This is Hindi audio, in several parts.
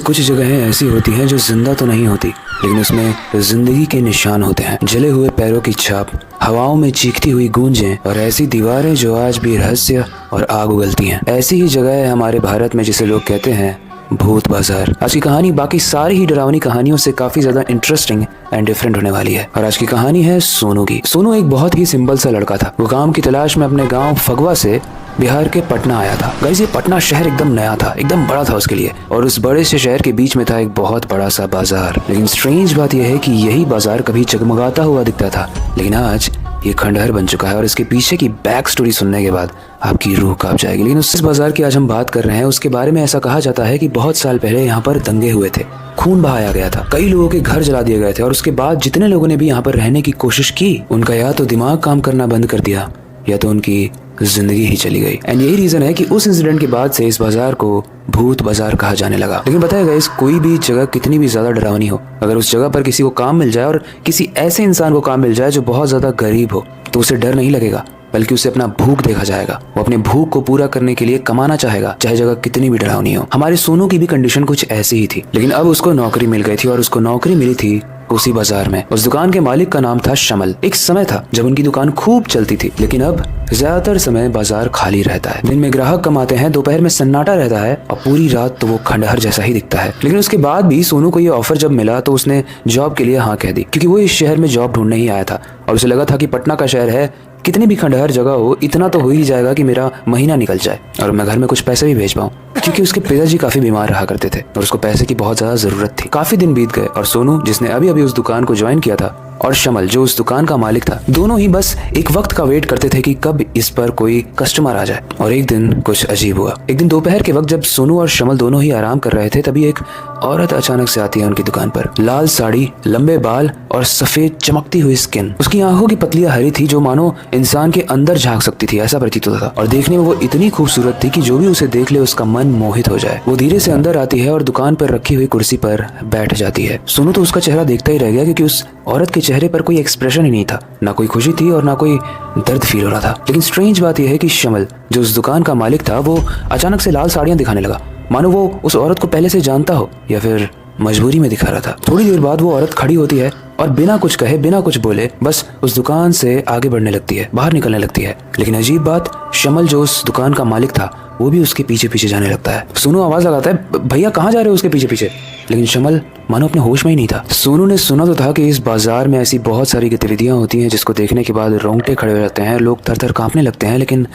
कुछ जगहें ऐसी होती हैं जो जिंदा तो नहीं होती, लेकिन उसमें जिंदगी के निशान होते हैं। जले हुए पैरों की छाप, हवाओं में चीखती हुई गूंजें और ऐसी दीवारें जो आज भी रहस्य और आग उगलती हैं। ऐसी ही जगह है हमारे भारत में जिसे लोग कहते हैं भूत बाजार। आज की कहानी बाकी सारी ही डरावनी कहानियों से काफी ज्यादा इंटरेस्टिंग एंड डिफरेंट होने वाली है। और आज की कहानी है सोनू की। सोनू एक बहुत ही सिंपल सा लड़का था। वो काम की तलाश में अपने गांव फगवा से बिहार के पटना आया था। गाइस, ये पटना शहर एकदम नया था, एकदम बड़ा था उसके लिए, और उस बड़े से शहर के बीच में था एक बहुत बड़ा सा बाजार। लेकिन स्ट्रेंज बात यह है कि यही बाजार कभी जगमगाता हुआ दिखता था, लेकिन आज ये खंडहर बन चुका है। और इसके पीछे की बैक स्टोरी सुनने के बाद आपकी रूह कांप जाएगी। लेकिन उस बाजार की आज हम बात कर रहे हैं, उसके बारे में ऐसा कहा जाता है कि बहुत साल पहले यहाँ पर दंगे हुए थे, खून बहाया गया था, कई लोगों के घर जला दिए गए थे, और उसके बाद जितने लोगों ने भी यहाँ पर रहने की कोशिश की, उनका या तो दिमाग काम करना बंद कर दिया या तो उनकी जिंदगी ही चली गई। एंड यही रीजन है कि उस इंसिडेंट के बाद से इस बाजार को भूत बाजार कहा जाने लगा। लेकिन बताया गाइस, कोई भी जगह कितनी भी ज्यादा डरावनी हो, अगर उस जगह पर किसी को काम मिल जाए और किसी ऐसे इंसान को काम मिल जाए जो बहुत ज्यादा गरीब हो, तो उसे डर नहीं लगेगा, बल्कि उसे अपना भूख देखा जाएगा। वो अपने भूख को पूरा करने के लिए कमाना चाहेगा, चाहे जगह कितनी भी डरावनी हो। हमारे सोनू की भी कंडीशन कुछ ऐसी ही थी, लेकिन अब उसको नौकरी मिल गई थी, और उसको नौकरी मिली थी उसी बाजार में। उस दुकान के मालिक का नाम था शमल। एक समय था जब उनकी दुकान खूब चलती थी, लेकिन अब ज्यादातर समय बाजार खाली रहता है। दिन में ग्राहक कम आते हैं, दोपहर में सन्नाटा रहता है, और पूरी रात तो वो खंडहर जैसा ही दिखता है। लेकिन उसके बाद भी सोनू को ये ऑफर जब मिला तो उसने जॉब के लिए हाँ कह दी, क्योंकि वो इस शहर में जॉब ढूंढने ही आया था, और उसे लगा था कि पटना का शहर है, कितनी भी खंडहर जगह हो, इतना तो हो ही जाएगा कि मेरा महीना निकल जाए और मैं घर में कुछ पैसे भी भेज पाऊँ, क्योंकि उसके पिताजी काफी बीमार रहा करते थे और उसको पैसे की बहुत ज्यादा जरूरत थी। काफी दिन बीत गए और सोनू, जिसने अभी अभी उस दुकान को ज्वाइन किया था, और शमल, जो उस दुकान का मालिक था, दोनों ही बस एक वक्त का वेट करते थे कि कब इस पर कोई कस्टमर आ जाए। और एक दिन कुछ अजीब हुआ। एक दिन दोपहर के वक्त जब सोनू और शमल दोनों ही आराम कर रहे थे, तभी एक औरत अचानक से आती है उनकी दुकान पर। लाल साड़ी, लंबे बाल और सफेद चमकती हुई स्किन। उसकी आंखों की पतलियां हरी थी, जो मानो इंसान के अंदर झांक सकती थी, ऐसा प्रतीत होता था। और देखने में वो इतनी खूबसूरत थी कि जो भी उसे देख ले उसका मन मोहित हो जाए। वो धीरे से अंदर आती है और दुकान पर रखी हुई कुर्सी पर बैठ जाती है। सोनू तो उसका चेहरा देखता ही रह गया, क्योंकि उस औरत के चेहरे पर कोई एक्सप्रेशन ही नहीं था, ना कोई खुशी थी और ना कोई दर्द फील हो रहा था। लेकिन स्ट्रेंज बात यह है कि शमल, जो उस दुकान का मालिक था, वो अचानक से लाल साड़ियां दिखाने लगा, मानो वो उस औरत को पहले से जानता हो या फिर मजबूरी में दिखा रहा था। थोड़ी देर बाद वो औरत खड़ी होती है और बिना कुछ कहे, बिना कुछ बोले, बस उस दुकान से आगे बढ़ने लगती है, बाहर निकलने लगती है। लेकिन अजीब बात, शमल, जो उस दुकान का मालिक था, वो भी उसके पीछे पीछे जाने लगता है। सोनू आवाज लगाता है, भैया कहाँ जा रहे हो उसके पीछे पीछे? लेकिन शमल मानो अपने होश में ही नहीं था। सोनू ने सुना तो था कि इस बाजार में ऐसी बहुत सारी गतिविधियां होती हैं जिसको देखने के बाद रोंगटे खड़े हो जाते हैं, लोग थर थर कांपने लगते हैं। लेकिन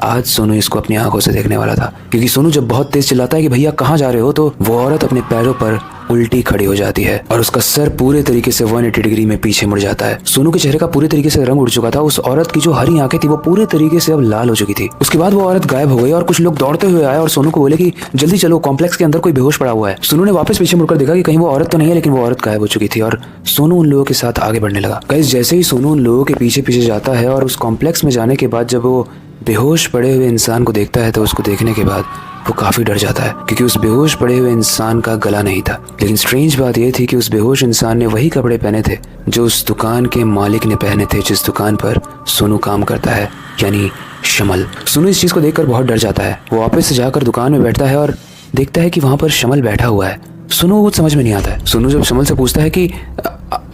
आज सोनू इसको अपनी आंखों से देखने वाला था, क्योंकि सोनू जब बहुत तेज चिल्लाता है कि भैया कहाँ जा रहे हो, तो वो औरत अपने पैरों पर उल्टी खड़ी हो जाती है और उसका सर पूरे तरीके से 180 डिग्री में पीछे मुड़ जाता है। सोनू के चेहरे का पूरे तरीके से रंग उड़ चुका था। उस औरत की जो हरी आंखें थी वो पूरे तरीके से अब लाल हो चुकी थी। उसके बाद वो औरत गायब हो गई और कुछ लोग दौड़ते हुए आए और सोनू को बोले कि जल्दी चलो, कॉम्प्लेक्स के अंदर कोई बेहोश पड़ा हुआ है। सोनू ने वापस पीछे मुड़कर देखा कि कहीं वो औरत तो नहीं है, लेकिन वो औरत गायब हो चुकी थी और सोनू उन लोगों के साथ आगे बढ़ने लगा। गाइस, जैसे ही सोनू उन लोगों के पीछे पीछे जाता है और उस कॉम्प्लेक्स में जाने के बाद जब वो बेहोश पड़े हुए इंसान को देखता है, तो उसको देखने के बाद वो काफी डर जाता है, क्योंकि उस बेहोश पड़े हुए इंसान का गला नहीं था। लेकिन स्ट्रेंज बात यह थी कि उस बेहोश इंसान ने वही कपड़े पहने थे जो उस दुकान के मालिक ने पहने थे, जिस दुकान पर सोनू काम करता है, यानी शमल। सोनू इस चीज को देखकर बहुत डर जाता है। वो वापस से जाकर दुकान में बैठता है और देखता है कि वहां पर शमल बैठा हुआ है। सोनू कुछ समझ में नहीं आता है। सोनू जब शमल से पूछता है कि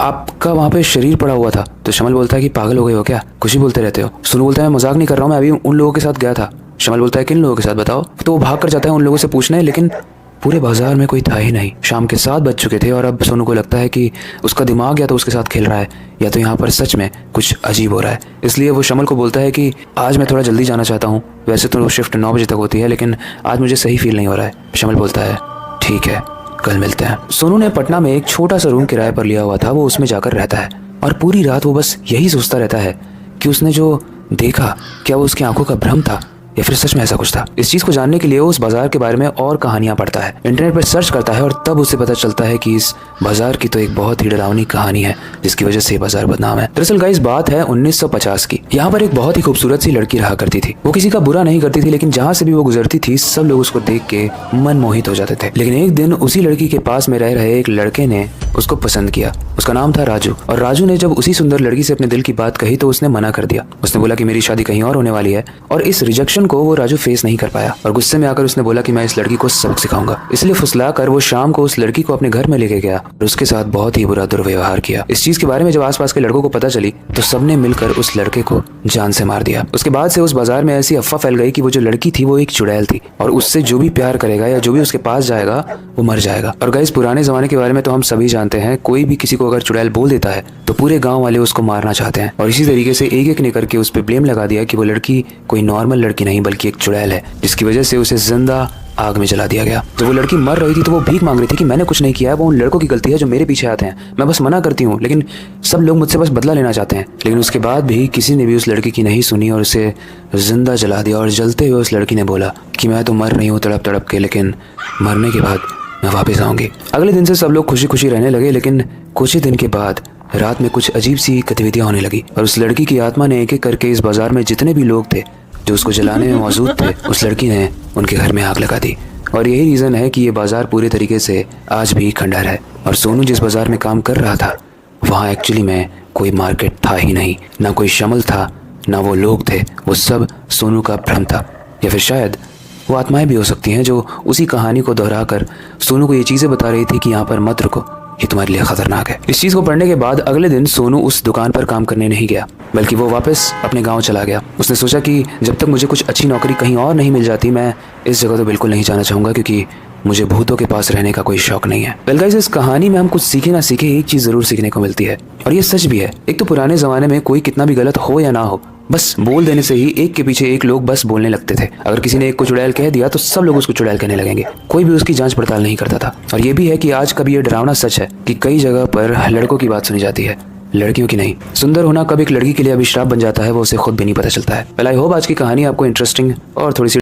आपका वहाँ पे शरीर पड़ा हुआ था, तो शमल बोलता है कि पागल हो गए हो क्या, कुछ ही बोलते रहते हो। सोनू बोलता है मैं मजाक नहीं कर रहा हूँ, मैं अभी उन लोगों के साथ गया था। शमल बोलता है किन लोगों के साथ बताओ। तो वो भाग कर जाता है उन लोगों से पूछने, लेकिन पूरे बाजार में कोई था ही नहीं। शाम के 7 बज चुके थे और अब सोनू को लगता है कि उसका दिमाग या तो उसके साथ खेल रहा है या तो यहाँ पर सच में कुछ अजीब हो रहा है। इसलिए वो शमल को बोलता है कि आज मैं थोड़ा जल्दी जाना चाहता हूँ, वैसे तो शिफ्ट 9 बजे तक होती है, लेकिन आज मुझे सही फील नहीं हो रहा है। शमल बोलता है ठीक है, कल मिलते हैं। सोनू ने पटना में एक छोटा सा रूम किराए पर लिया हुआ था। वो उसमें जाकर रहता है और पूरी रात वो बस यही सोचता रहता है कि उसने जो देखा, क्या वो उसकी आंखों का भ्रम था या फिर सच में ऐसा कुछ था। इस चीज को जानने के लिए वो उस बाजार के बारे में और कहानियां पढ़ता है, इंटरनेट पर सर्च करता है, और तब उसे पता चलता है कि इस बाजार की तो एक बहुत ही डरावनी कहानी है, जिसकी वजह से बाजार बदनाम है। दरअसल गाइस, बात है 1950 की। यहाँ पर एक बहुत ही खूबसूरत सी लड़की रहा करती थी। वो किसी का बुरा नहीं करती थी, लेकिन जहाँ से भी वो गुजरती थी, सब लोग उसको देख के मन मोहित हो जाते थे। लेकिन एक दिन उसी लड़की के पास में रह रहे एक लड़के ने उसको पसंद किया। उसका नाम था राजू। और राजू ने जब उसी सुंदर लड़की से अपने दिल की बात कही तो उसने मना कर दिया। उसने बोला कि मेरी शादी कहीं और होने वाली है, और इस रिजेक्शन रिएक्शन को वो राजू फेस नहीं कर पाया और गुस्से में आकर उसने बोला कि मैं इस लड़की को सबक सिखाऊंगा। इसलिए फुसलाकर वो शाम को उस लड़की को अपने घर में लेके गया और उसके साथ बहुत ही बुरा दुर्व्यवहार किया। इस चीज के बारे में जब आसपास के लड़कों को पता चली तो सबने मिलकर उस लड़के को जान से मार दिया। उसके बाद से उस बाजार में ऐसी अफवाह फैल गई कि वो जो लड़की थी वो एक चुड़ैल थी और उससे जो भी प्यार करेगा या जो भी उसके पास जाएगा वो मर जाएगा। और गाइस, पुराने जमाने के बारे में तो हम सभी जानते हैं, कोई भी किसी को अगर चुड़ैल बोल देता है तो पूरे गांव वाले उसको मारना चाहते हैं। और इसी तरीके से एक एक ने करके उस पर ब्लेम लगा दिया कि वो लड़की कोई नॉर्मल लड़की नहीं बल्कि एक चुड़ैल है, जिसकी वजह से उसे जिंदा आग में जला दिया गया। जब वो लड़की मर रही थी तो वो भीख मांग रही थी कि मैंने कुछ नहीं किया है, वो उन लड़कों की गलती है जो मेरे पीछे आते हैं, मैं बस मना करती हूँ, लेकिन सब लोग मुझसे बस बदला लेना चाहते हैं। लेकिन उसके बाद भी किसी ने भी उस लड़की की नहीं सुनी और उसे जिंदा जला दिया। और जलते हुए उस लड़की ने बोला कि मैं तो मर रही हूँ तड़प तड़प के, लेकिन मरने के बाद मैं वापस आऊंगी। अगले दिन से सब लोग खुशी खुशी रहने लगे, लेकिन कुछ ही दिन के बाद रात में कुछ अजीब सी गतिविधियां होने लगी और उस लड़की की आत्मा ने एक एक करके इस बाजार में जितने भी लोग थे जो उसको जलाने में मौजूद थे, उस लड़की ने उनके घर में आग लगा दी। और यही रीज़न है कि ये बाजार पूरे तरीके से आज भी खंडहर है। और सोनू जिस बाजार में काम कर रहा था वहाँ एक्चुअली में कोई मार्केट था ही नहीं, ना कोई शमल था, ना वो लोग थे, वो सब सोनू का भ्रम था। या फिर शायद वो आत्माएं भी हो सकती हैं जो उसी कहानी को दोहरा कर सोनू को ये चीज़ें बता रही थी कि यहाँ पर मत रुको, ये तुम्हारे लिए खतरनाक है। इस चीज़ को पढ़ने के बाद अगले दिन सोनू उस दुकान पर काम करने नहीं गया, बल्कि वो वापस अपने गांव चला गया। उसने सोचा कि जब तक मुझे कुछ अच्छी नौकरी कहीं और नहीं मिल जाती, मैं इस जगह तो बिल्कुल नहीं जाना चाहूँगा, क्योंकि मुझे भूतों के पास रहने का कोई शौक नहीं है। वेल गाइस, इस कहानी में हम कुछ सीखे ना सीखे एक चीज़ ज़रूर सीखने को मिलती है, और ये सच भी है। एक तो पुराने ज़माने में कोई कितना भी गलत हो या ना हो, बस बोल देने से ही एक के पीछे एक लोग बस बोलने लगते थे। अगर किसी ने एक को चुड़ैल कह दिया तो सब लोग उसको चुड़ैल कहने लगेंगे, कोई भी उसकी जांच पड़ताल नहीं करता था। और ये भी है कि आज कब ये डरावना सच है कि कई जगह पर लड़कों की बात सुनी जाती है, लड़कियों की नहीं। सुंदर होना कब एक लड़की के लिए अभिशाप बन जाता है वो उसे खुद भी नहीं पता चलता है। वेल आई होप आज की कहानी आपको इंटरेस्टिंग और थोड़ी सी